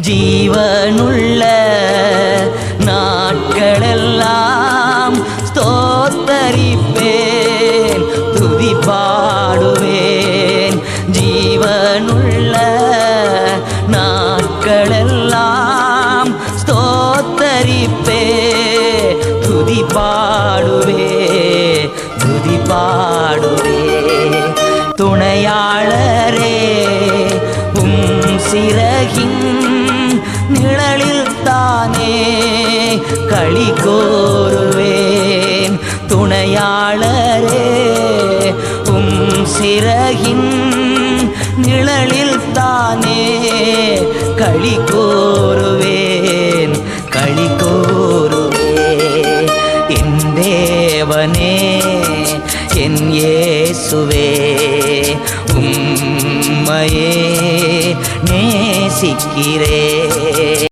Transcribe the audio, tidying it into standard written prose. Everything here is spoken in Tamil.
ஜீவனுள்ள நாட்களெல்லாம் ஸ்தோத்தரிப்பேன், துதி பாடுவேன். ஜீவனுள்ள நாட்களெல்லாம் ஸ்தோத்தரிப்பேன், துதி பாடுவேன், துதி பாடுவேன். துணையாளரே சிறகின் நிழலில் தானே களி கோருவேன். துணையாளரே சிறகின் நிழலில் தானே களி கோருவேன், களி கோருவேன். என் தேவனே என் இயேசுவே, உம்மையே நேசிக்கிறேன்.